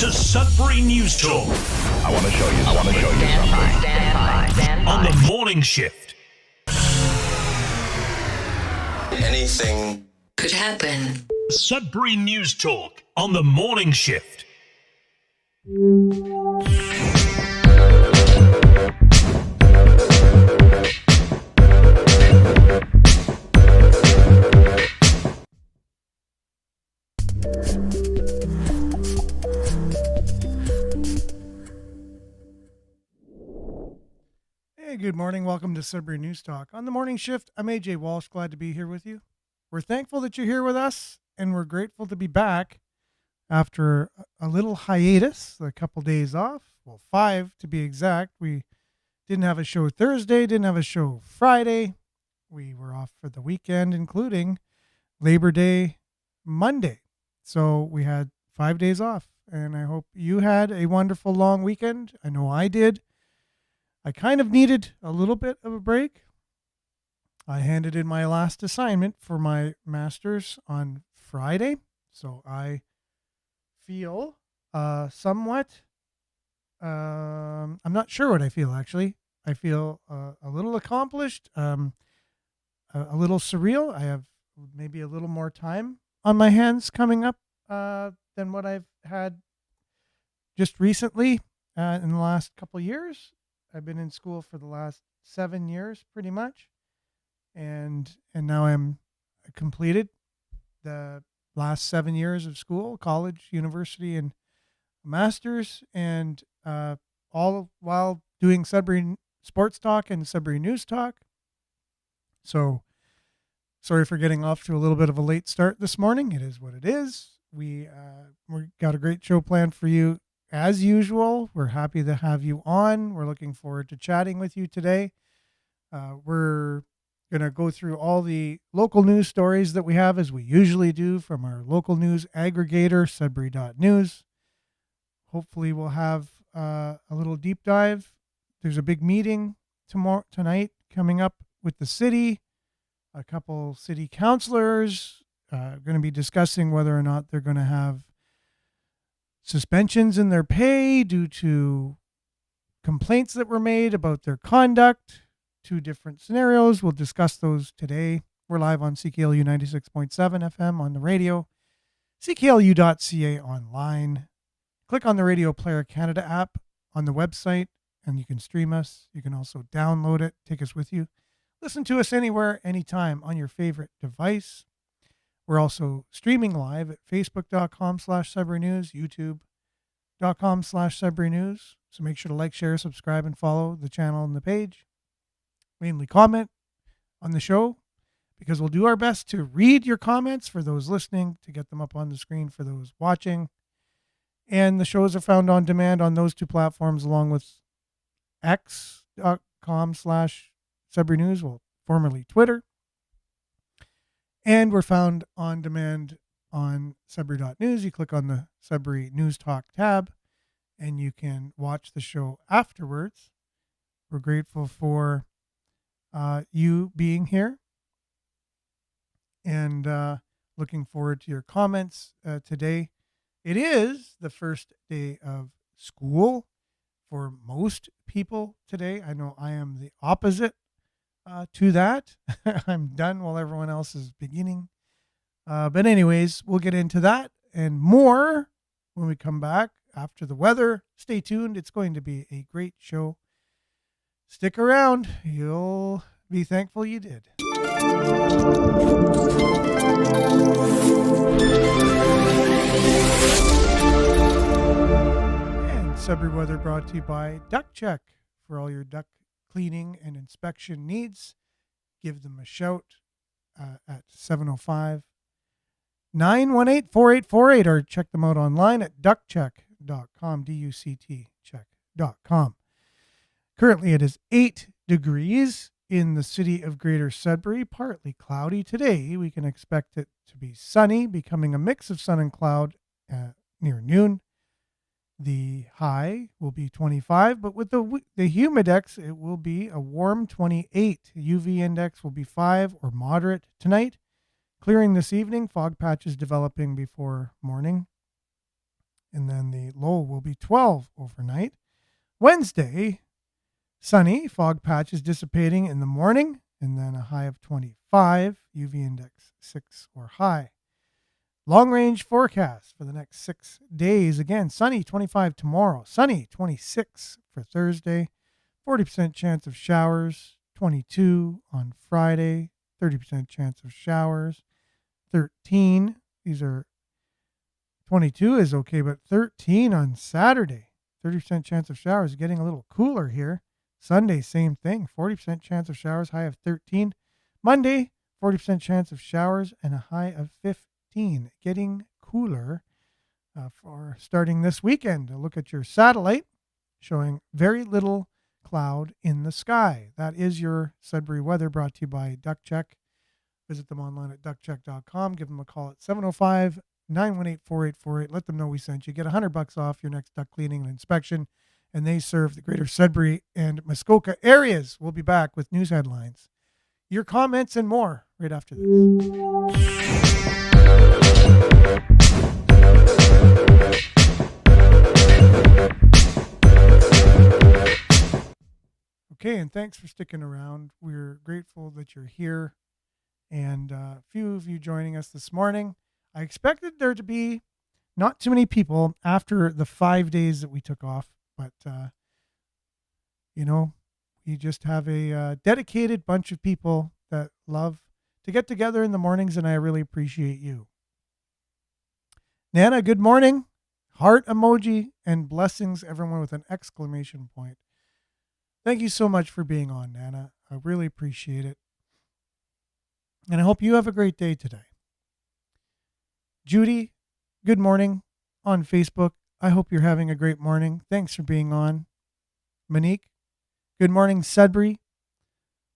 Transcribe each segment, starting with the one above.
to Sudbury News Talk. I want to show you something. Stand by. On the morning shift. Anything could happen. Sudbury News Talk on the morning shift. Hey, good morning. Welcome to Sudbury News Talk. On the morning shift, I'm AJ Walsh. Glad to be here with you. We're thankful that you're here with us, and we're grateful to be back after a little hiatus, a couple days off. Well, 5 to be exact. We didn't have a show Thursday, didn't have a show Friday. We were off for the weekend, including Labor Day Monday. So we had 5 days off, and I hope you had a wonderful long weekend. I know I did. I kind of needed a little bit of a break. I handed in my last assignment for my master's on Friday, so I feel somewhat, I'm not sure what I feel actually. I feel a little accomplished, a little surreal. I have maybe a little more time on my hands coming up than what I've had just recently in the last couple years. I've been in school for the last 7 years, pretty much, and now I'm completed the last 7 years of school, college, university, and master's, and all while doing Sudbury Sports Talk and Sudbury News Talk. So, sorry for getting off to a little bit of a late start this morning. It is what it is. We got a great show planned for you. As usual, we're happy to have you on. We're looking forward to chatting with you today. We're going to go through all the local news stories that we have, as we usually do, from our local news aggregator, Sudbury.news. Hopefully we'll have a little deep dive. There's a big meeting tonight coming up with the city. A couple city councilors going to be discussing whether or not they're going to have suspensions in their pay due to complaints that were made about their conduct. 2 different scenarios. We'll discuss those today. We're live on CKLU 96.7 FM on the radio, cklu.ca online. Click on the Radio Player Canada app on the website, and you can stream us. You can also download it, take us with you. Listen to us anywhere, anytime on your favorite device. We're also streaming live at facebook.com/Sudbury News, youtube.com/Sudbury News. So make sure to like, share, subscribe, and follow the channel and the page. Mainly comment on the show, because we'll do our best to read your comments for those listening, to get them up on the screen for those watching. And the shows are found on demand on those 2 platforms, along with x.com/Sudbury News, well, formerly Twitter. And we're found on demand on Sudbury.news. You click on the Sudbury News Talk tab, and you can watch the show afterwards. We're grateful for you being here, and looking forward to your comments today. It is the first day of school for most people today. I know I am the opposite to that. I'm done while everyone else is beginning. But anyways, we'll get into that and more when we come back after the weather. Stay tuned. It's going to be a great show. Stick around. You'll be thankful you did. And Sudbury weather brought to you by Duck Check. For all your duck cleaning and inspection needs, give them a shout at 705-918-4848, or check them out online at duckcheck.com, D-U-C-T check.com. Currently it is 8 degrees in the city of Greater Sudbury, partly cloudy today. We can expect it to be sunny, becoming a mix of sun and cloud near noon. The high will be 25, but with the humidex, it will be a warm 28. UV index will be 5 or moderate tonight. Clearing this evening, fog patches developing before morning. and then the low will be 12 overnight. Wednesday, sunny, fog patches dissipating in the morning, and then a high of 25, UV index 6 or high. Long range forecast for the next 6 days. Again, sunny 25 tomorrow, sunny 26 for Thursday, 40% chance of showers, 22 on Friday, 30% chance of showers, 13. These are 22 is okay, but 13 on Saturday, 30% chance of showers. Getting a little cooler here. Sunday, same thing, 40% chance of showers, high of 13. Monday, 40% chance of showers and a high of 15. Getting cooler for starting this weekend. A look at your satellite showing very little cloud in the sky. That is your Sudbury weather, brought to you by Duck Check. Visit them online at duckcheck.com. Give them a call at 705-918-4848. Let them know we sent you. Get $100 off your next duck cleaning and inspection. And they serve the greater Sudbury and Muskoka areas. We'll be back with news headlines, your comments, and more right after this. Okay, and thanks for sticking around. We're grateful that you're here, and a few of you joining us this morning. I expected there to be not too many people after the 5 days that we took off, but, we just have a dedicated bunch of people that love to get together in the mornings, and I really appreciate you. Nana, good morning. Heart emoji and blessings, everyone, with an exclamation point. Thank you so much for being on, Nana. I really appreciate it. And I hope you have a great day today. Judy, good morning on Facebook. I hope you're having a great morning. Thanks for being on. Monique, good morning, Sudbury.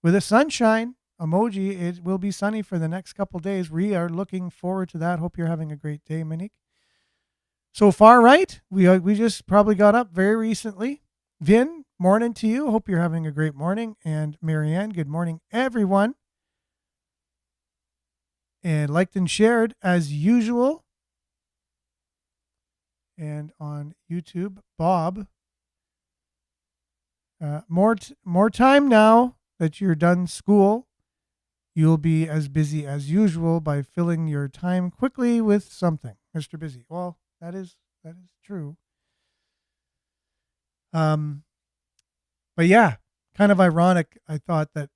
With a sunshine emoji, it will be sunny for the next couple days. We are looking forward to that. Hope you're having a great day, Monique. So far, right? We just probably got up very recently. Vin, morning to you. Hope you're having a great morning. And Marianne, good morning, everyone. And liked and shared as usual. And on YouTube, Bob, more time now that you're done school. You'll be as busy as usual by filling your time quickly with something, Mr. Busy. Well, that is true. But yeah, kind of ironic. I thought that,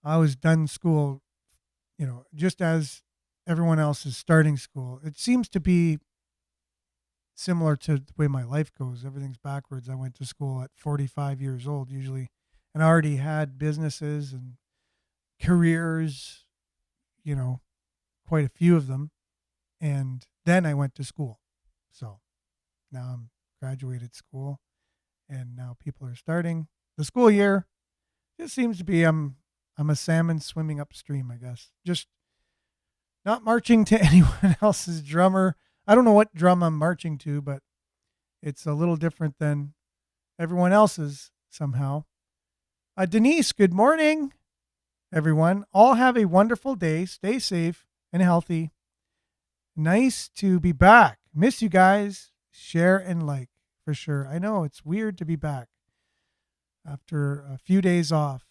I was done school, just as everyone else is starting school. It seems to be similar to the way my life goes. Everything's backwards. I went to school at 45 years old usually, and I already had businesses and careers, quite a few of them. And then I went to school. So now I'm graduated school, and now people are starting the school year. It seems to be I'm a salmon swimming upstream, I guess. Just not marching to anyone else's drummer. I don't know what drum I'm marching to, but it's a little different than everyone else's somehow. Denise, good morning, everyone. All have a wonderful day. Stay safe and healthy. Nice to be back. Miss you guys. Share and like for sure. I know it's weird to be back after a few days off.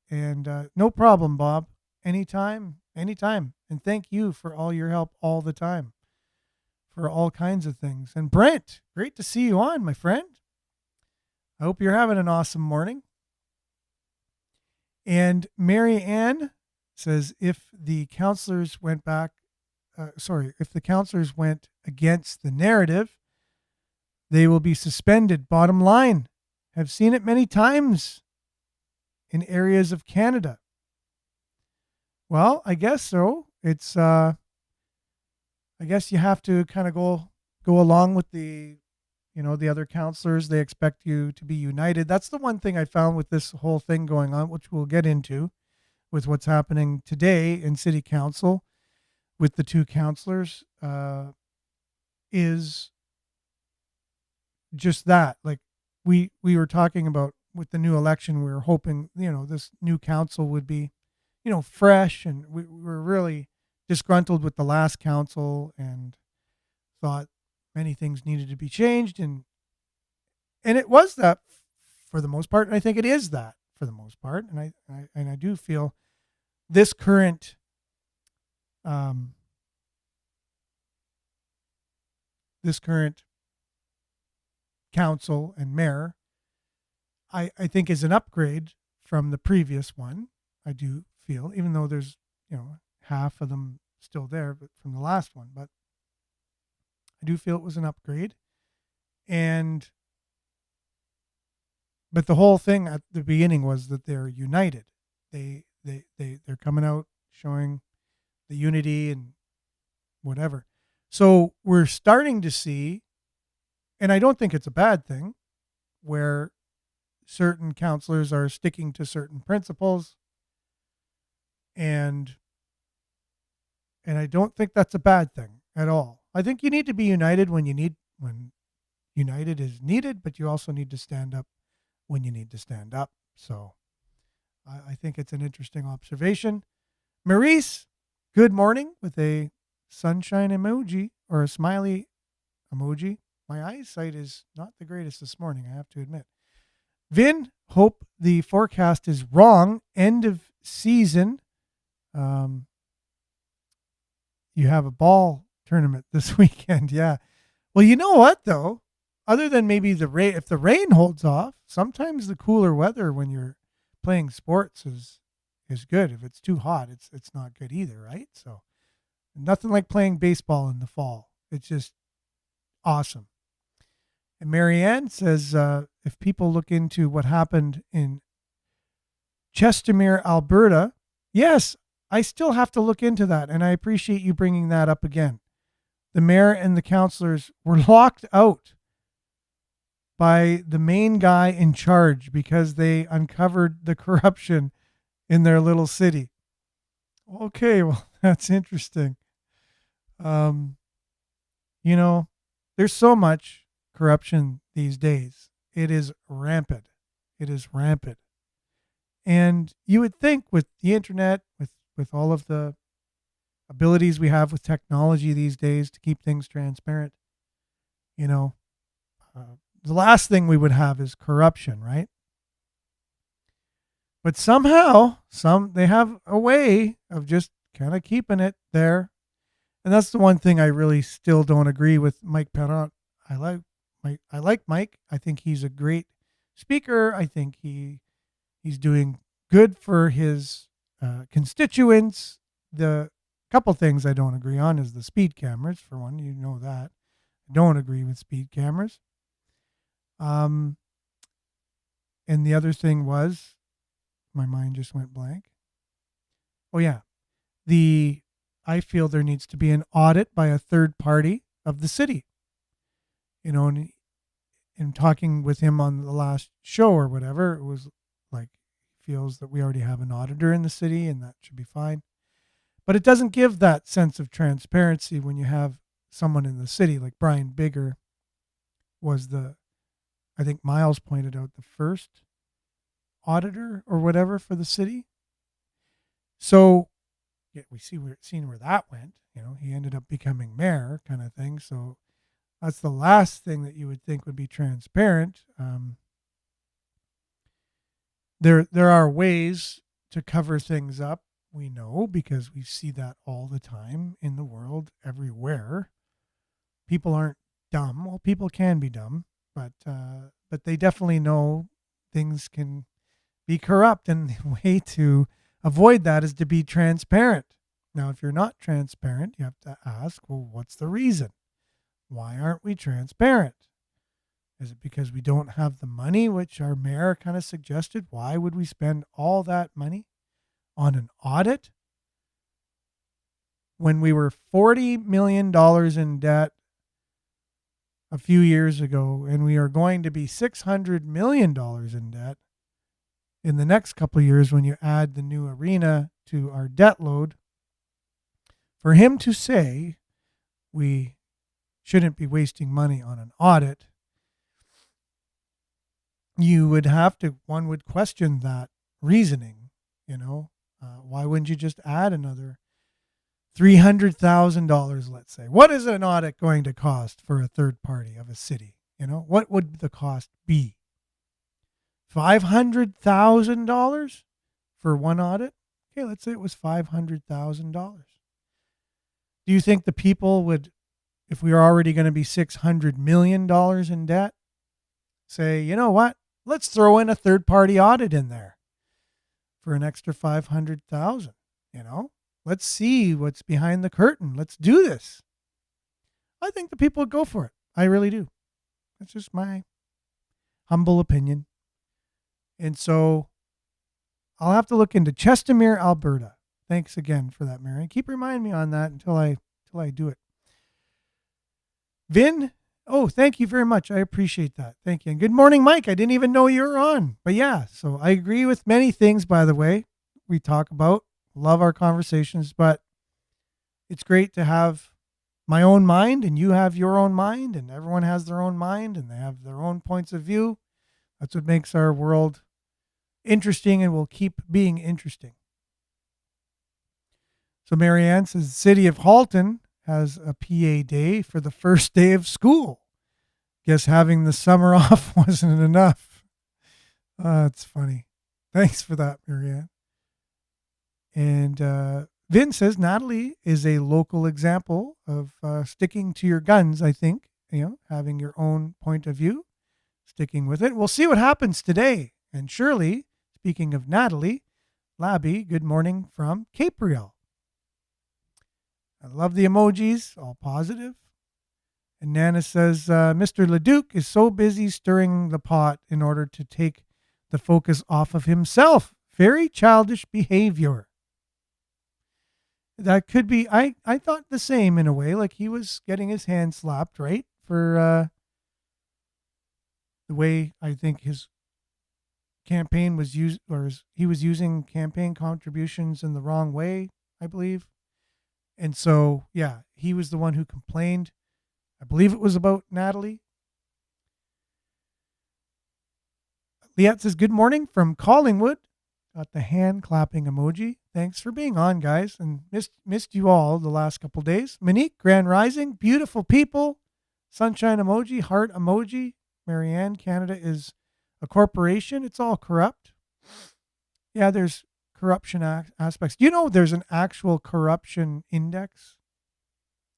And no problem, Bob. Anytime. And thank you for all your help all the time for all kinds of things. And Brent, great to see you on, my friend. I hope you're having an awesome morning. And Mary Ann says if the counselors went against the narrative, they will be suspended. Bottom line. Have seen it many times in areas of Canada. Well, I guess so. It's I guess you have to kind of go along with the other counselors. They expect you to be united. That's the one thing I found with this whole thing going on, which we'll get into with what's happening today in City Council with the two counselors, is just that. Like we were talking about with the new election, we were hoping, this new council would be, fresh, and we were really disgruntled with the last council, and thought many things needed to be changed, and it was that for the most part, and I think it is that for the most part, and I do feel this current this current council and mayor, I think is an upgrade from the previous one. I do feel, even though there's, half of them still there, but from the last one, but I do feel it was an upgrade. But the whole thing at the beginning was that they're united. They're coming out showing the unity and whatever. So we're starting to see, and I don't think it's a bad thing, where certain counselors are sticking to certain principles, and I don't think that's a bad thing at all. I think you need to be united when united is needed, but you also need to stand up when you need to stand up. So I think it's an interesting observation. Maurice, good morning, with a sunshine emoji or a smiley emoji. My eyesight is not the greatest this morning, I have to admit. Vin, hope the forecast is wrong. End of season. You have a ball tournament this weekend. Yeah. Well, you know what, though? Other than maybe the rain, if the rain holds off, sometimes the cooler weather when you're playing sports is good. If it's too hot, it's not good either, right? So nothing like playing baseball in the fall. It's just awesome. And Marianne says, if people look into what happened in Chestermere, Alberta, yes, I still have to look into that, and I appreciate you bringing that up again. The mayor and the councillors were locked out by the main guy in charge because they uncovered the corruption in their little city. Okay, well, that's interesting. There's so much corruption these days. It is rampant. It is rampant. And you would think with the internet, with all of the abilities we have with technology these days to keep things transparent, the last thing we would have is corruption, right? But somehow, they have a way of just kind of keeping it there. And that's the one thing I really still don't agree with Mike Perrot. I like Mike. I think he's a great speaker. I think he's doing good for his constituents. The couple things I don't agree on is the speed cameras, for one. You know that. I don't agree with speed cameras. And the other thing was, my mind just went blank. Oh yeah. I feel there needs to be an audit by a third party of the city. And in talking with him on the last show or whatever, it was like, he feels that we already have an auditor in the city and that should be fine. But it doesn't give that sense of transparency when you have someone in the city like Brian Bigger was I think Miles pointed out, the first auditor or whatever for the city. So yeah, seen where that went. He ended up becoming mayor, kind of thing. So that's the last thing that you would think would be transparent. There are ways to cover things up. We know, because we see that all the time in the world, everywhere. People aren't dumb. Well, people can be dumb, but they definitely know things can be corrupt, and the way to avoid that is to be transparent. Now, if you're not transparent, you have to ask, well, what's the reason? Why aren't we transparent? Is it because we don't have the money, which our mayor kind of suggested? Why would we spend all that money on an audit when we were $40 million in debt a few years ago, and we are going to be $600 million in debt in the next couple of years when you add the new arena to our debt load? For him to say we shouldn't be wasting money on an audit, one would question that reasoning. Why wouldn't you just add another $300,000, let's say. What is an audit going to cost for a third party of a city? What would the cost be? $500,000 for one audit? Okay, let's say it was $500,000. Do you think the people would, if we are already going to be $600 million in debt, say, you know what? Let's throw in a third party audit in there for an extra $500,000, Let's see what's behind the curtain. Let's do this. I think the people would go for it. I really do. That's just my humble opinion. And so I'll have to look into Chestermere, Alberta. Thanks again for that, Mary. Keep reminding me on that until I do it. Vin, thank you very much. I appreciate that. Thank you. And good morning, Mike. I didn't even know you were on. But yeah, so I agree with many things, by the way, we talk about. Love our conversations, but it's great to have my own mind and you have your own mind and everyone has their own mind and they have their own points of view. That's what makes our world interesting and will keep being interesting. So Marianne says the city of Halton has a PA day for the first day of school. Guess having the summer off wasn't enough. It's funny. Thanks for that, Marianne. And Vin says Natalie is a local example of sticking to your guns, I think, having your own point of view, sticking with it. We'll see what happens today. And Shirley, speaking of Natalie, Labby, good morning from Capriel. I love the emojis, all positive. And Nana says, Mr. Leduc is so busy stirring the pot in order to take the focus off of himself. Very childish behavior. That could be, I thought the same in a way, like he was getting his hand slapped, right? For the way I think his campaign was used, or he was using campaign contributions in the wrong way, I believe. And so, yeah, he was the one who complained. I believe it was about Natalie. Liette says, good morning from Collingwood. Got the hand clapping emoji. Thanks for being on, guys, and missed you all the last couple days. Monique, Grand Rising, beautiful people. Sunshine emoji, heart emoji. Marianne, Canada is a corporation. It's all corrupt. Yeah, there's corruption aspects. Do you know there's an actual corruption index?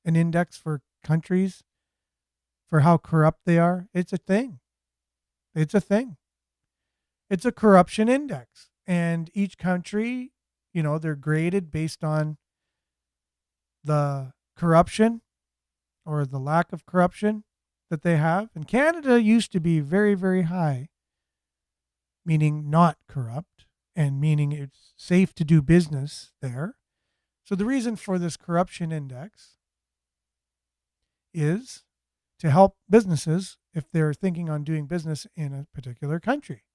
An index for countries for how corrupt they are? It's a thing. It's a thing. It's a corruption index. And each country, they're graded based on the corruption or the lack of corruption that they have. And Canada used to be very, very high, meaning not corrupt and meaning it's safe to do business there. So the reason for this corruption index is to help businesses if they're thinking on doing business in a particular country.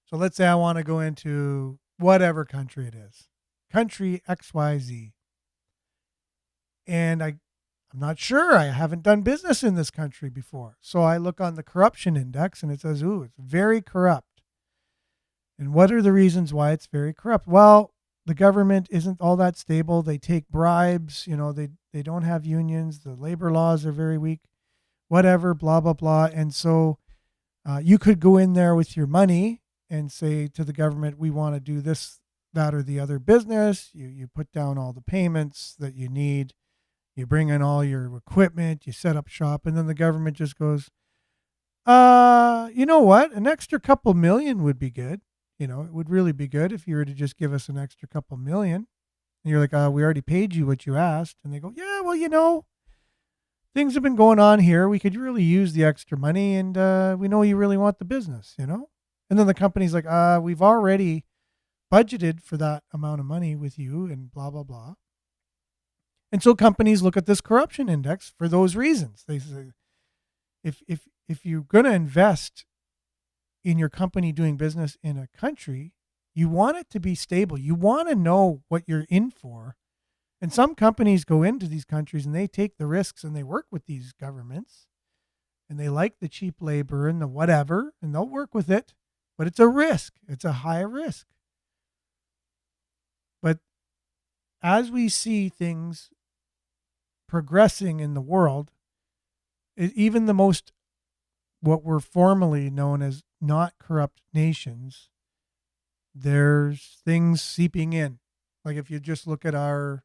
So let's say I want to go into whatever country it is, country XYZ. And I'm not sure. I haven't done business in this country before. So I look on the corruption index and it says, ooh, it's very corrupt. And what are the reasons why it's very corrupt? Well, the government isn't all that stable. They take bribes. They don't have unions. The labor laws are very weak, whatever, blah, blah, blah. And so you could go in there with your money and say to the government, we want to do this, that, or the other business. You put down all the payments that you need. You bring in all your equipment. You set up shop. And then the government just goes, you know what? An extra couple million would be good. It would really be good if you were to just give us an extra couple million. And you're like, we already paid you what you asked. And they go, yeah, well, things have been going on here. We could really use the extra money. And we know you really want the business, And then the company's like, we've already budgeted for that amount of money with you and blah, blah, blah. And so companies look at this corruption index for those reasons. They say, if you're going to invest in your company doing business in a country, you want it to be stable. You want to know what you're in for. And some companies go into these countries and they take the risks and they work with these governments and they like the cheap labor and the whatever, and they'll work with it. But it's a risk. It's a high risk. But as we see things progressing in the world, even the most, what were formerly known as not corrupt nations, there's things seeping in. Like if you just look at our,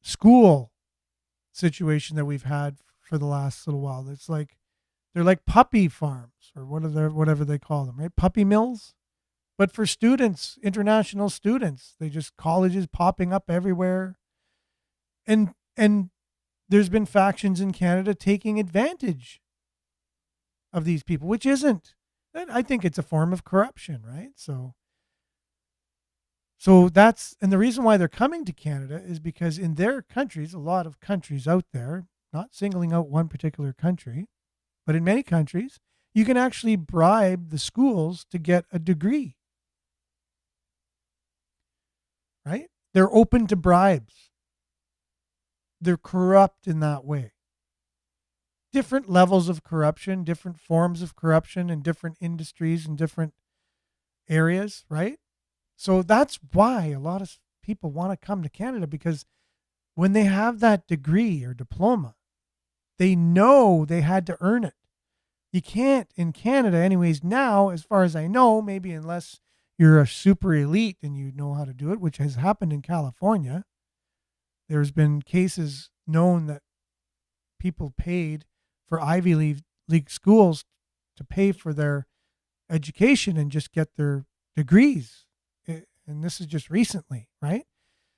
school situation that we've had for the last little while, it's like they're like puppy farms or whatever they call them, right? Puppy mills. But for students, international students, they just colleges popping up everywhere. And there's been factions in Canada taking advantage of these people, which isn't. I think it's a form of corruption, right? So that's, and the reason why they're coming to Canada is because in their countries, a lot of countries out there, not singling out one particular country, but in many countries, you can actually bribe the schools to get a degree. Right? They're open to bribes. They're corrupt in that way. Different levels of corruption, different forms of corruption in different industries and different areas, right? So that's why a lot of people want to come to Canada, because when they have that degree or diploma, they know they had to earn it. You can't in Canada anyways now, as far as I know, maybe unless you're a super elite and you know how to do it, which has happened in California. There's been cases known that people paid for Ivy League schools to pay for their education and just get their degrees. And this is just recently, right?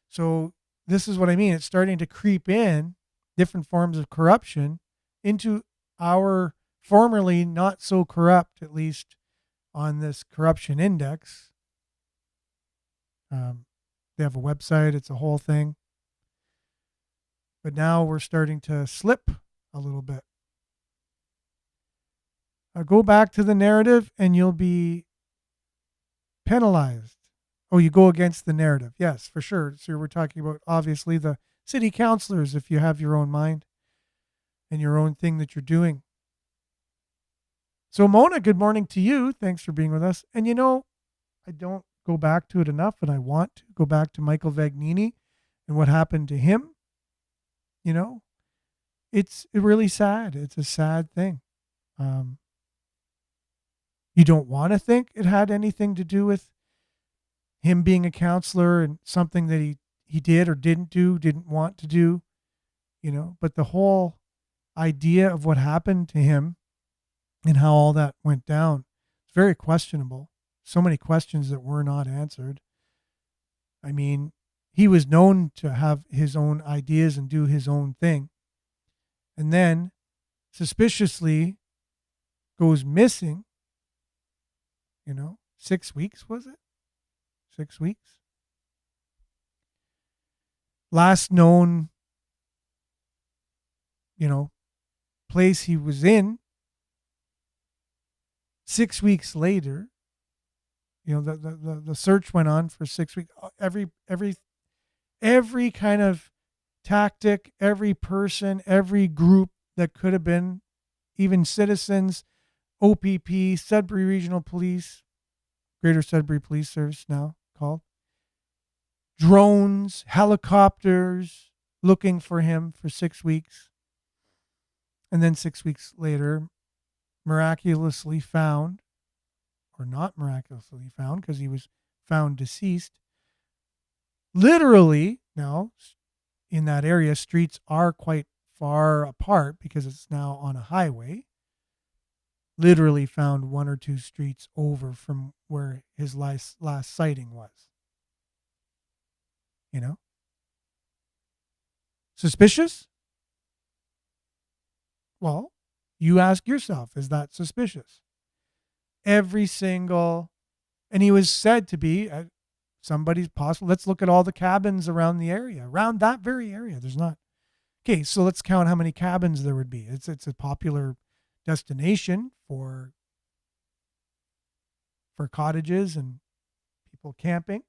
So this is what I mean. It's starting to creep in, different forms of corruption, into our formerly not so corrupt, at least on this corruption index. They have a website. It's a whole thing. But now we're starting to slip a little bit. Go back to the narrative and you'll be penalized. Oh, you go against the narrative. Yes, for sure. So we're talking about, obviously, the city councilors, if you have your own mind and your own thing that you're doing. So Mona, good morning to you. Thanks for being with us. And I don't go back to it enough, and I want to go back to Michael Vagnini and what happened to him. It's really sad. It's a sad thing. You don't want to think it had anything to do with him being a counselor and something that he did or didn't do, didn't want to do, but the whole idea of what happened to him and how all that went down, it's very questionable. So many questions that were not answered. I mean, he was known to have his own ideas and do his own thing. And then suspiciously goes missing, 6 weeks, was it? 6 weeks. Last known, place he was in, 6 weeks later, the search went on for 6 weeks. Every kind of tactic, every person, every group that could have been, even citizens, OPP, Sudbury Regional Police, Greater Sudbury Police Service now called, drones, helicopters, looking for him for 6 weeks. And then 6 weeks later, miraculously found, or not miraculously found, because he was found deceased. Literally, now, in that area, streets are quite far apart because it's now on a highway. Literally found 1 or 2 streets over from where his last sighting was. Suspicious? Well, you ask yourself, is that suspicious? Every single, and he was said to be somebody's possible. Let's look at all the cabins around the area, around that very area. There's not. Okay, so let's count how many cabins there would be. It's a popular destination for cottages and people camping,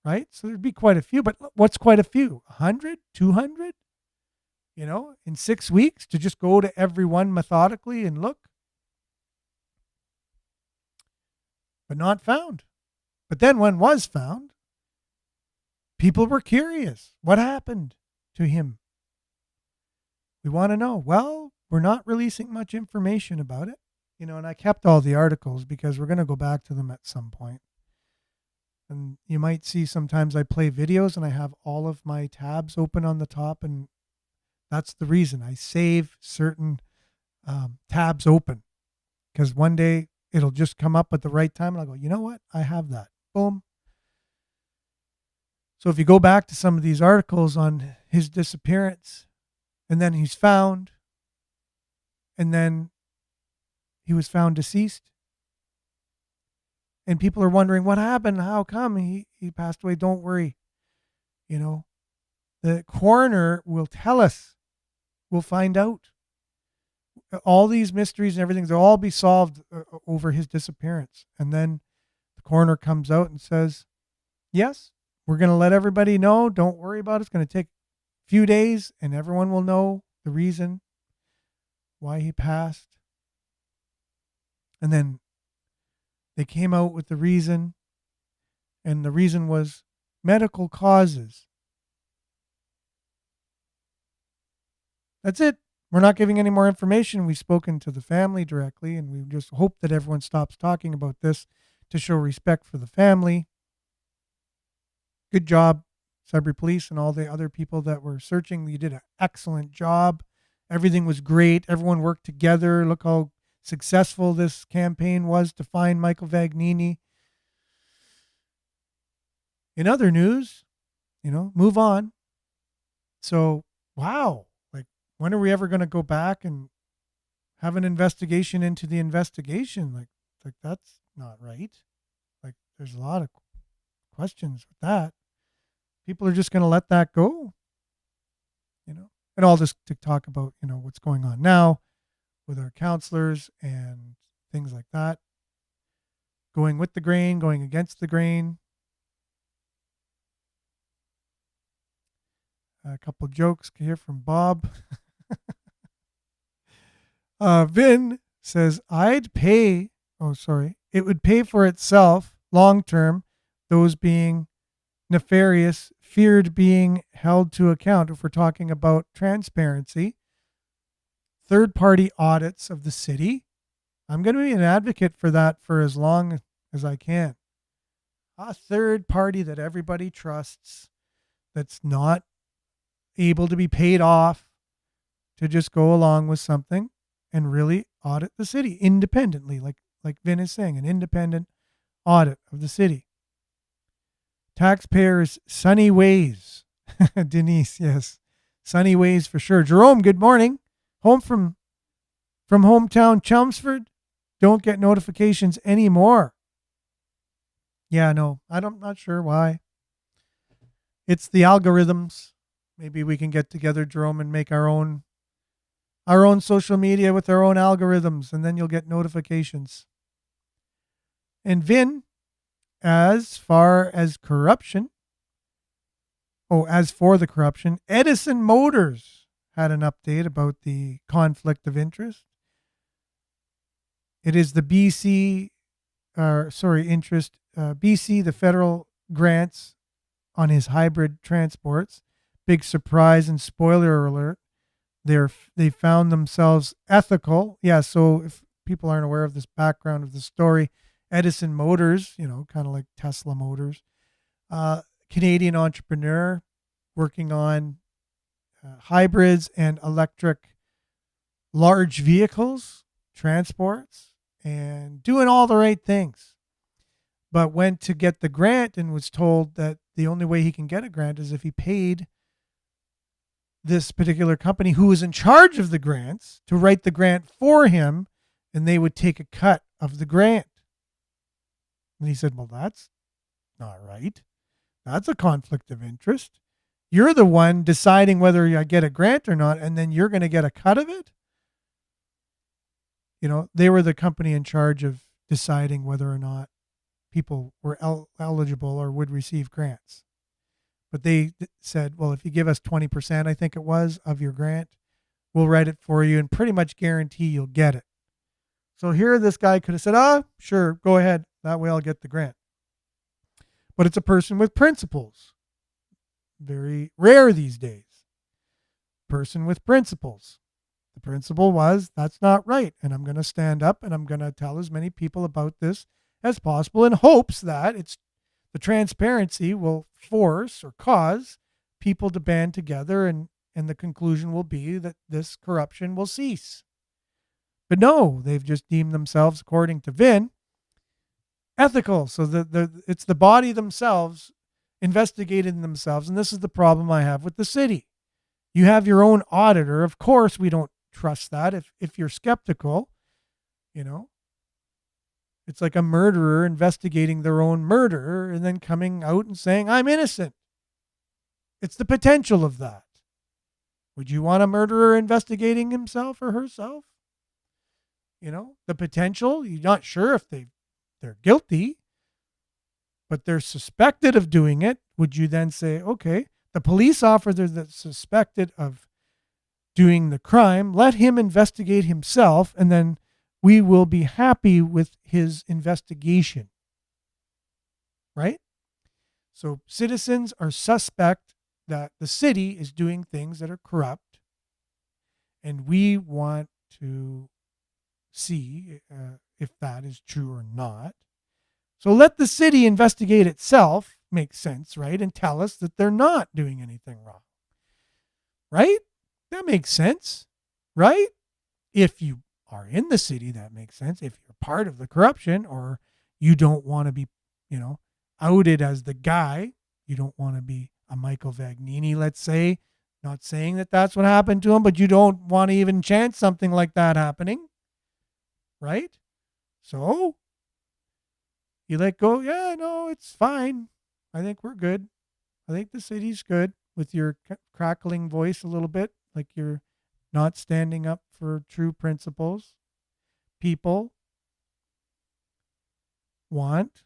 right? So there'd be quite a few, but what's quite a few? 100, 200? In 6 weeks to just go to every one methodically and look. But not found. But then when was found, people were curious. What happened to him? We want to know. Well, we're not releasing much information about it. And I kept all the articles because we're going to go back to them at some point. And you might see sometimes I play videos and I have all of my tabs open on the top. And that's the reason I save certain tabs open, because one day it'll just come up at the right time. And I'll go, you know what? I have that. Boom. So if you go back to some of these articles on his disappearance, and then he's found, and then he was found deceased, and people are wondering what happened. How come he passed away? Don't worry. The coroner will tell us. We'll find out. All these mysteries and everything, they'll all be solved over his disappearance. And then the coroner comes out and says, yes, we're going to let everybody know. Don't worry about it. It's going to take a few days and everyone will know the reason why he passed. And then they came out with the reason, and the reason was medical causes. That's it. We're not giving any more information. We've spoken to the family directly, and we just hope that everyone stops talking about this to show respect for the family. Good job, Sudbury Police and all the other people that were searching. You did an excellent job. Everything was great. Everyone worked together. Look how successful this campaign was to find Michael Vagnini. In other news, move on. So, wow. When are we ever going to go back and have an investigation into the investigation? Like that's not right. There's a lot of questions with that. People are just going to let that go, and all this to talk about, what's going on now with our counselors and things like that. Going with the grain, going against the grain. A couple jokes here from Bob. Vin says, it would pay for itself long term, those being nefarious, feared being held to account. If we're talking about transparency, third-party audits of the city, I'm going to be an advocate for that for as long as I can. A third party that everybody trusts, that's not able to be paid off to just go along with something and really audit the city independently, like Vin is saying, an independent audit of the city. Taxpayers' sunny ways. Denise, yes. Sunny ways for sure. Jerome, good morning. Home from hometown Chelmsford. Don't get notifications anymore. Yeah, no, I'm not sure why. It's the algorithms. Maybe we can get together, Jerome, and make our own social media with our own algorithms, and then you'll get notifications. And Vin, as for the corruption, Edison Motors had an update about the conflict of interest. It is the BC, the federal grants on his hybrid transports. Big surprise and spoiler alert. They found themselves ethical. Yeah, so if people aren't aware of this background of the story, Edison Motors, kind of like Tesla Motors, Canadian entrepreneur working on hybrids and electric large vehicles, transports, and doing all the right things. But went to get the grant and was told that the only way he can get a grant is if he paid this particular company who was in charge of the grants to write the grant for him, and they would take a cut of the grant. And he said, well, that's not right. That's a conflict of interest. You're the one deciding whether I get a grant or not, and then you're going to get a cut of it. They were the company in charge of deciding whether or not people were eligible or would receive grants. But they said, well, if you give us 20%, I think it was, of your grant, we'll write it for you and pretty much guarantee you'll get it. So here this guy could have said, sure, go ahead. That way I'll get the grant. but it's a person with principles. Very rare these days. Person with principles. The principle was, that's not right. And I'm going to stand up and I'm going to tell as many people about this as possible in hopes that the transparency will force or cause people to band together, and the conclusion will be that this corruption will cease. But no, they've just deemed themselves, according to Vin, ethical. So it's the body themselves investigating themselves. And this is the problem I have with the city. You have your own auditor. Of course, we don't trust that. If you're skeptical, it's like a murderer investigating their own murder and then coming out and saying, I'm innocent. It's the potential of that. Would you want a murderer investigating himself or herself? The potential, you're not sure if they're guilty, but they're suspected of doing it. Would you then say, okay, the police officer that's suspected of doing the crime, let him investigate himself, and then we will be happy with his investigation. Right? So citizens are suspect that the city is doing things that are corrupt, and we want to see if that is true or not. So let the city investigate itself, makes sense, right? And tell us that they're not doing anything wrong. Right? That makes sense, right? If you are in the city, that makes sense. If you're part of the corruption, or you don't want to be, outed as the guy, you don't want to be a Michael Vagnini, let's say, not saying that that's what happened to him, but you don't want to even chance something like that happening, right? So you let go. Yeah, no, it's fine. I think we're good. I think the city's good, with your crackling voice a little bit, like you're not standing up for true principles. People want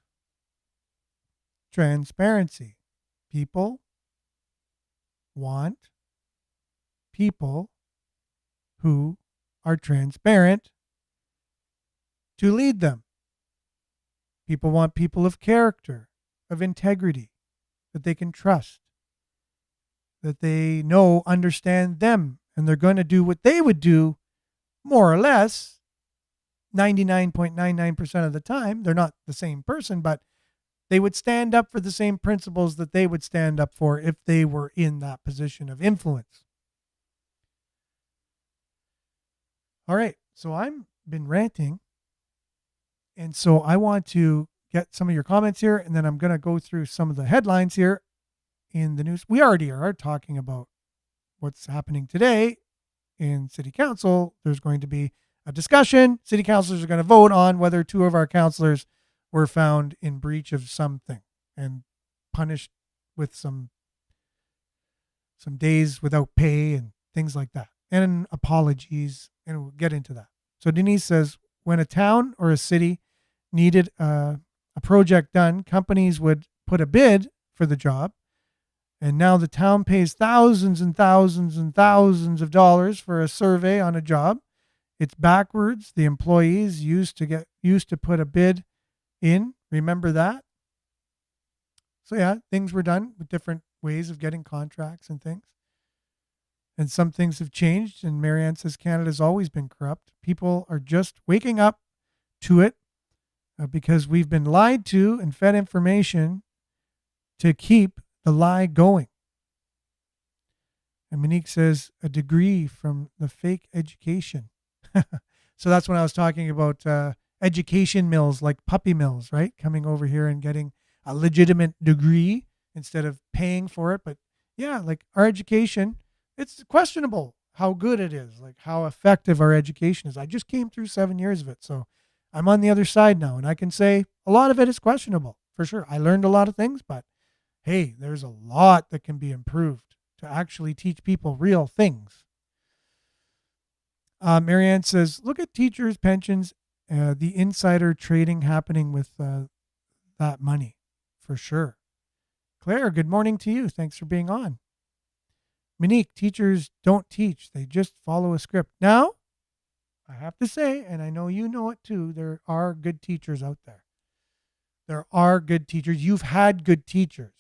transparency. People want people who are transparent to lead them. People want people of character, of integrity, that they can trust, that they know, understand them, and they're going to do what they would do more or less 99.99% of the time. They're not the same person, but they would stand up for the same principles that they would stand up for if they were in that position of influence. All right, so I've been ranting, and so I want to get some of your comments here, and then I'm going to go through some of the headlines here in the news. We already are talking about what's happening today in City Council. There's going to be a discussion. City councilors are going to vote on whether two of our councilors were found in breach of something and punished with some days without pay and things like that, and apologies, and we'll get into that. So Denise says, when a town or a city needed a project done, companies would put a bid for the job, and now the town pays thousands and thousands and thousands of dollars for a survey on a job. It's backwards. The employees used to put a bid in. Remember that? So yeah, things were done with different ways of getting contracts and things. And some things have changed, and Marianne says Canada's always been corrupt. People are just waking up to it because we've been lied to and fed information to keep the lie going. And Monique says, a degree from the fake education. So that's when I was talking about education mills, like puppy mills, right? Coming over here and getting a legitimate degree instead of paying for it. But yeah, like our education, it's questionable how good it is, like how effective our education is. I just came through 7 years of it. So I'm on the other side now, and I can say a lot of it is questionable for sure. I learned a lot of things, but hey, there's a lot that can be improved to actually teach people real things. Marianne says, look at teachers' pensions, the insider trading happening with that money, for sure. Claire, good morning to you. Thanks for being on. Monique, teachers don't teach. They just follow a script. Now, I have to say, and I know you know it too, there are good teachers out there. There are good teachers. You've had good teachers.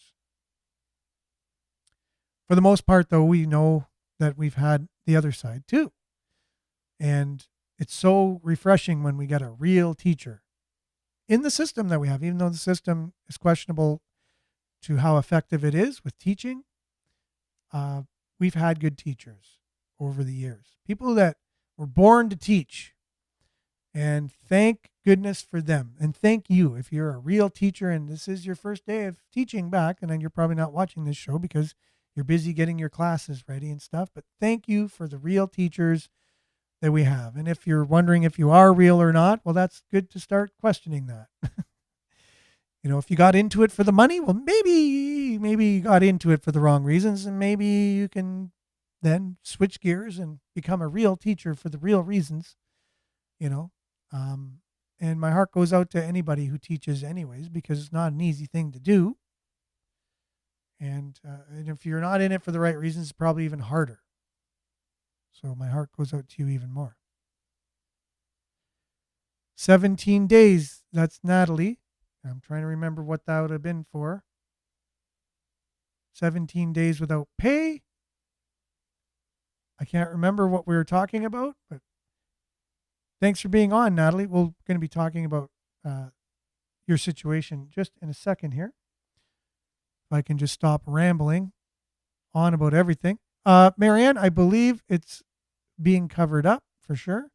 For the most part, though, we know that we've had the other side too. And it's so refreshing when we get a real teacher in the system that we have, even though the system is questionable to how effective it is with teaching. We've had good teachers over the years, people that were born to teach. And thank goodness for them. And thank you if you're a real teacher and this is your first day of teaching back. And then you're probably not watching this show because you're busy getting your classes ready and stuff. But thank you for the real teachers that we have. And if you're wondering if you are real or not, well, that's good to start questioning that. If you got into it for the money, well, maybe you got into it for the wrong reasons. And maybe you can then switch gears and become a real teacher for the real reasons, and my heart goes out to anybody who teaches anyways, because it's not an easy thing to do. And if you're not in it for the right reasons, it's probably even harder. So my heart goes out to you even more. 17 days. That's Natalie. I'm trying to remember what that would have been for. 17 days without pay. I can't remember what we were talking about, but thanks for being on, Natalie. We're going to be talking about your situation just in a second here. If I can just stop rambling on about everything. Marianne, I believe it's being covered up for sure.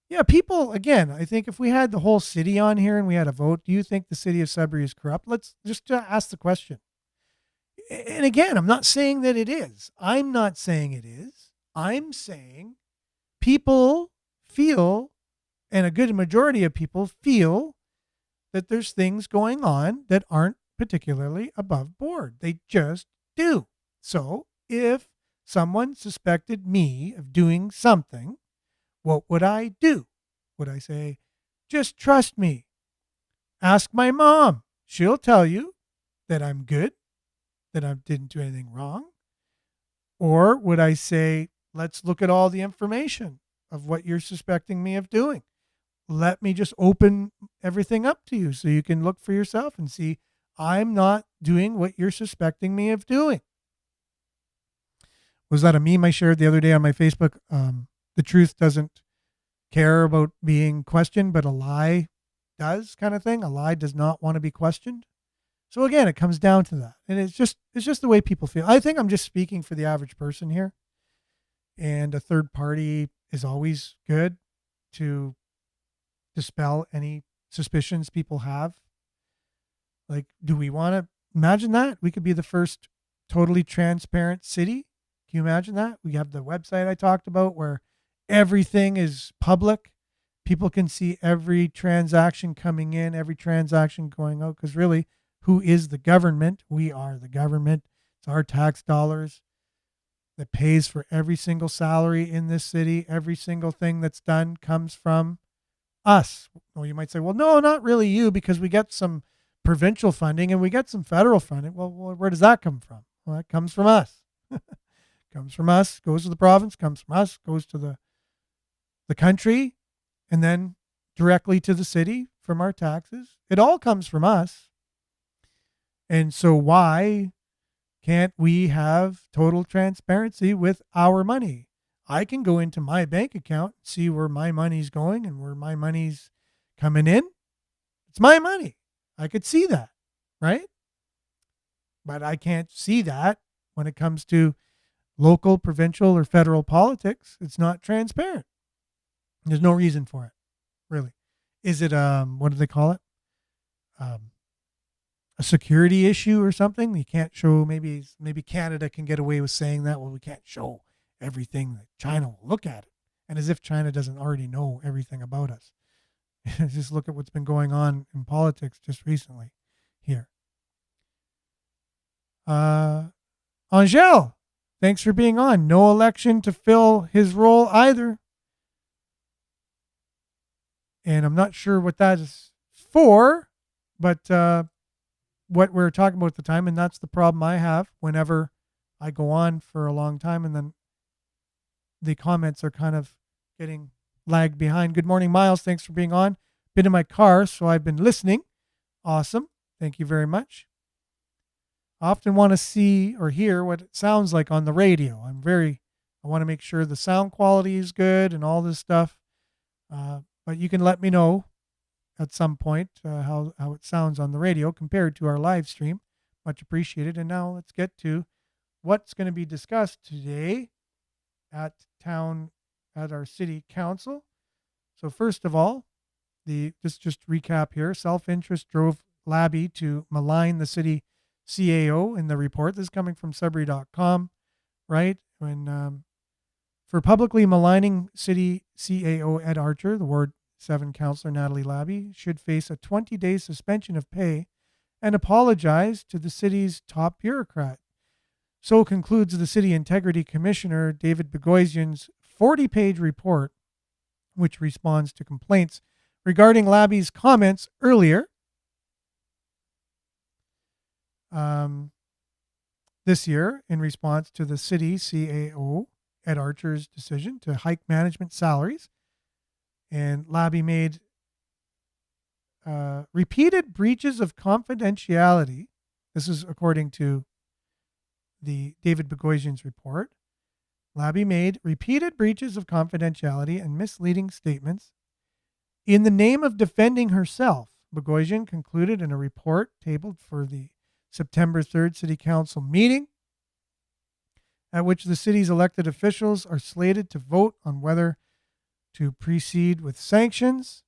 Yeah, people, again, I think if we had the whole city on here and we had a vote, do you think the city of Sudbury is corrupt? Let's just ask the question. And again, I'm not saying that it is. I'm not saying it is. I'm saying people feel, and a good majority of people feel, that there's things going on that aren't particularly above board. They just do. So if someone suspected me of doing something, what would I do? Would I say, just trust me? Ask my mom. She'll tell you that I'm good, that I didn't do anything wrong. Or would I say, let's look at all the information of what you're suspecting me of doing. Let me just open everything up to you so you can look for yourself and see I'm not doing what you're suspecting me of doing. Was that a meme I shared the other day on my Facebook? The truth doesn't care about being questioned, but a lie does, kind of thing. A lie does not want to be questioned. So again, it comes down to that. And it's just the way people feel. I think I'm just speaking for the average person here. And a third party is always good to dispel any suspicions people have. Like, do we want to imagine that? We could be the first totally transparent city. Can you imagine that? We have the website I talked about where everything is public. People can see every transaction coming in, every transaction going out. Because really, who is the government? We are the government. It's our tax dollars that pays for every single salary in this city. Every single thing that's done comes from us. Well, you might say, well, no, not really you, because we get some provincial funding and we get some federal funding. Well, where does that come from? Well, it comes from us. Comes from us, goes to the province, comes from us, goes to the country, and then directly to the city from our taxes. It all comes from us. And so why can't we have total transparency with our money? I can go into my bank account, see where my money's going and where my money's coming in. It's my money. I could see that, right? But I can't see that when it comes to local, provincial, or federal politics. It's not transparent. There's no reason for it, really. Is it, what do they call it? A security issue or something? You can't show, maybe Canada can get away with saying that. Well, we can't show everything that China will look at it. And as if China doesn't already know everything about us. Just look at what's been going on in politics just recently here. Angel, thanks for being on. No election to fill his role either. And I'm not sure what that is for, but what we're talking about at the time, and that's the problem I have whenever I go on for a long time and then the comments are kind of getting lagged behind. Good morning, Miles. Thanks for being on. Been in my car, so I've been listening Awesome. Thank you very much. I often want to see or hear what it sounds like on the radio. I want to make sure the sound quality is good and all this stuff. But you can let me know at some point how it sounds on the radio compared to our live stream. Much appreciated. And now let's get to what's going to be discussed today at our city council. So first of all, just recap here. Self-interest drove Labby to malign the city CAO in the report. This is coming from Sudbury.com, right? For publicly maligning city CAO Ed Archer, the Ward 7 councillor Natalie Labby should face a 20-day suspension of pay and apologize to the city's top bureaucrat. So concludes the City Integrity Commissioner David Begoisian's 40-page report, which responds to complaints regarding Labby's comments earlier this year in response to the city CAO Ed Archer's decision to hike management salaries. And Labby made repeated breaches of confidentiality. This is according to the David Begoisian's report. Labby made repeated breaches of confidentiality and misleading statements in the name of defending herself. Begoisian concluded in a report tabled for the September 3rd City Council meeting, at which the city's elected officials are slated to vote on whether to proceed with sanctions.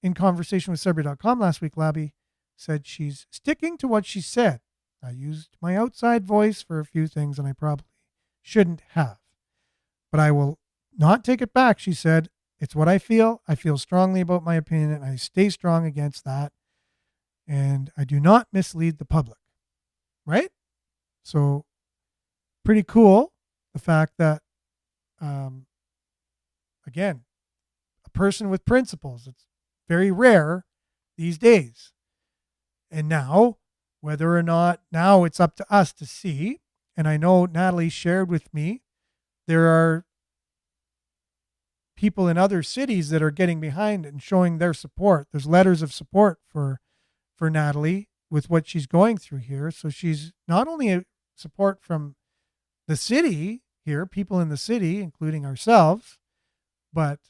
In conversation with Sudbury.com last week, Labby said she's sticking to what she said. I used my outside voice for a few things and I probably shouldn't have. But I will not take it back, she said. It's what I feel. I feel strongly about my opinion and I stay strong against that. And I do not mislead the public. Right? So pretty cool. The fact that, again, a person with principles, it's very rare these days. And now, whether or not, now it's up to us to see. And I know Natalie shared with me, there are people in other cities that are getting behind and showing their support. There's letters of support for Natalie with what she's going through here. So she's not only a support from the city here, people in the city, including ourselves, but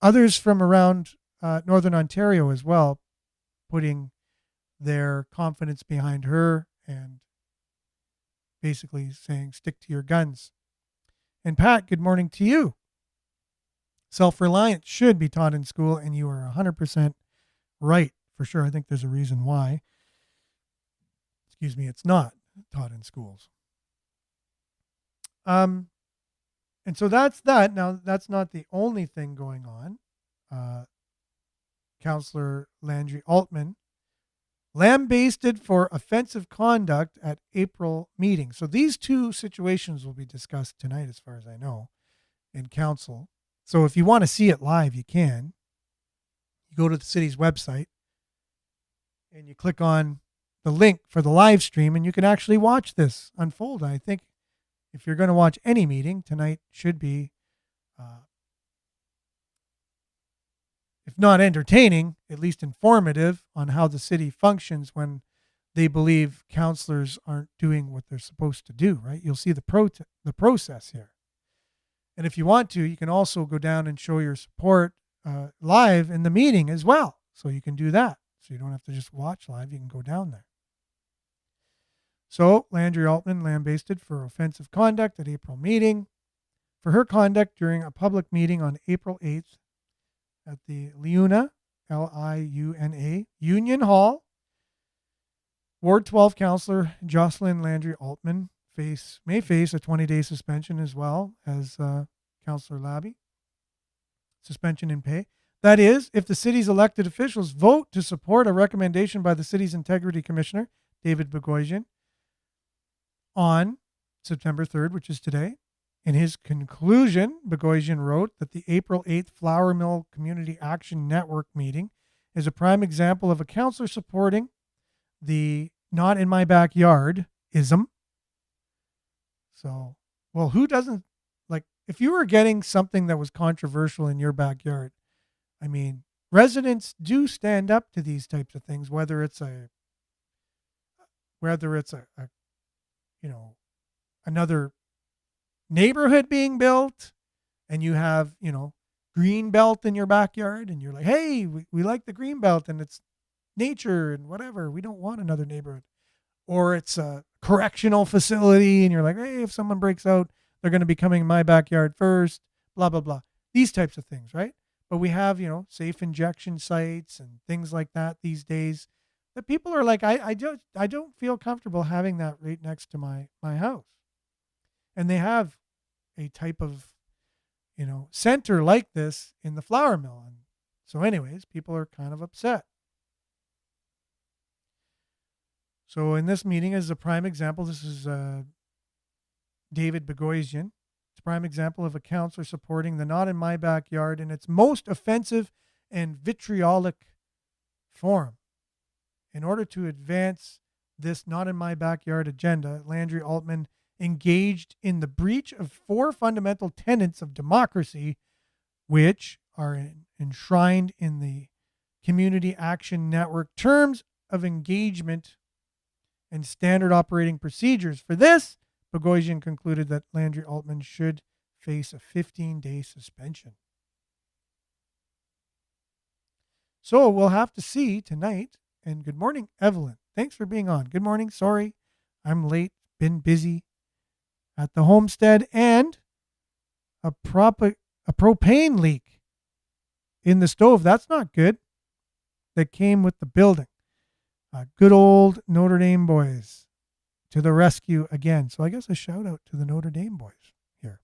others from around Northern Ontario as well, putting their confidence behind her and basically saying, stick to your guns. And Pat, good morning to you. Self-reliance should be taught in school, and you are 100% right, for sure. I think there's a reason why. It's not taught in schools. And so that's that. Now, that's not the only thing going on. Councillor Landry Altman lambasted for offensive conduct at April meeting. So these two situations will be discussed tonight, as far as I know, in council. So if you want to see it live, you can. You go to the city's website and you click on the link for the live stream and you can actually watch this unfold. I think if you're going to watch any meeting, tonight should be, if not entertaining, at least informative on how the city functions when they believe councillors aren't doing what they're supposed to do, right? You'll see the process here. And if you want to, you can also go down and show your support live in the meeting as well. So you can do that. So you don't have to just watch live. You can go down there. So Landry Altman lambasted for offensive conduct at April meeting for her conduct during a public meeting on April 8th at the Liuna, Liuna, Union Hall. Ward 12 Councillor Jocelyn Landry Altman may face a 20-day suspension as well as Councillor Labby. Suspension in pay. That is, if the city's elected officials vote to support a recommendation by the city's Integrity Commissioner, David Begoisian, on September 3rd, which is today. In his conclusion, Begoisian wrote that the April 8th Flour Mill Community Action Network meeting is a prime example of a councillor supporting the not in my backyard ism. So, well, who doesn't, like, if you were getting something that was controversial in your backyard, I mean, residents do stand up to these types of things, whether it's a another neighborhood being built, and you have, green belt in your backyard, and you're like, hey, we like the green belt and it's nature and whatever. We don't want another neighborhood. Or it's a correctional facility, and you're like, hey, if someone breaks out, they're going to be coming in my backyard first, blah, blah, blah. These types of things, right? But we have, safe injection sites and things like that these days that people are like, I don't feel comfortable having that right next to my house. And they have a type of, center like this in the flour mill. And so anyways, people are kind of upset. So in this meeting, as a prime example, this is David Boghossian. It's a prime example of a councillor supporting the Not in My Backyard in its most offensive and vitriolic form. In order to advance this Not in My Backyard agenda, Landry Altman engaged in the breach of 4 fundamental tenets of democracy, which are enshrined in the Community Action Network terms of engagement and standard operating procedures. For this, Boghossian concluded that Landry Altman should face a 15-day suspension. So we'll have to see tonight. And good morning, Evelyn. Thanks for being on. Good morning. Sorry, I'm late. Been busy at the homestead, and a propane leak in the stove. That's not good. That came with the building. Good old Notre Dame boys to the rescue again. So I guess a shout out to the Notre Dame boys here.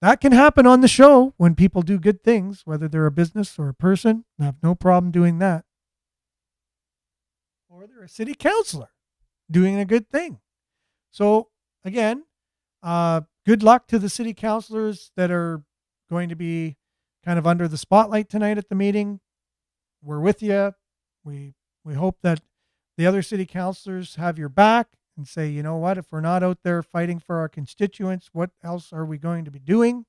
That can happen on the show when people do good things, whether they're a business or a person. I have no problem doing that. Or they're a city councilor doing a good thing. So again, good luck to the city councilors that are going to be kind of under the spotlight tonight at the meeting. We're with you. We hope that the other city councilors have your back and say, you know what, if we're not out there fighting for our constituents, what else are we going to be doing?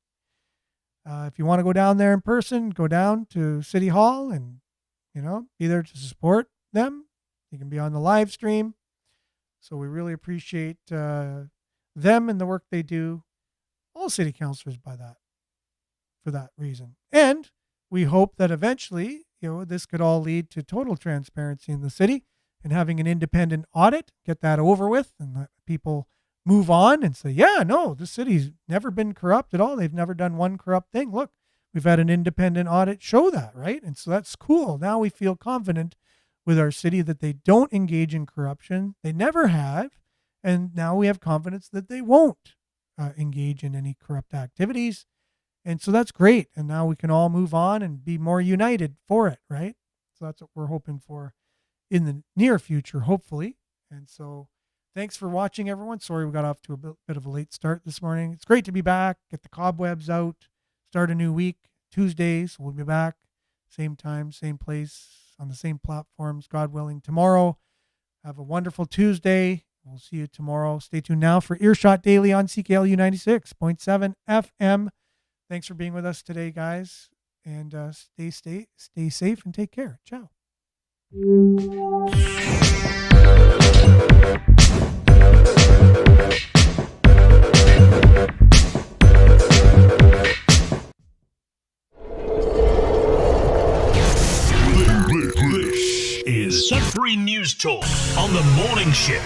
If you want to go down there in person, go down to City Hall and, be there to support them. You can be on the live stream. So we really appreciate them and the work they do. All city councilors for that reason. And we hope that eventually, this could all lead to total transparency in the city and having an independent audit, get that over with, and let people move on and say, yeah, no, the city's never been corrupt at all. They've never done one corrupt thing. Look, we've had an independent audit show that, right? And so that's cool. Now we feel confident with our city that they don't engage in corruption. They never have. And now we have confidence that they won't engage in any corrupt activities. And so that's great. And now we can all move on and be more united for it, right? So that's what we're hoping for in the near future, hopefully. And so thanks for watching, everyone. Sorry we got off to a bit of a late start this morning. It's great to be back, get the cobwebs out, start a new week. Tuesdays, we'll be back. Same time, same place, on the same platforms, God willing, tomorrow. Have a wonderful Tuesday. We'll see you tomorrow. Stay tuned now for Earshot Daily on CKLU 96.7 FM. Thanks for being with us today, guys. And stay safe and take care. Ciao. This is Sudbury News Talk on the morning shift.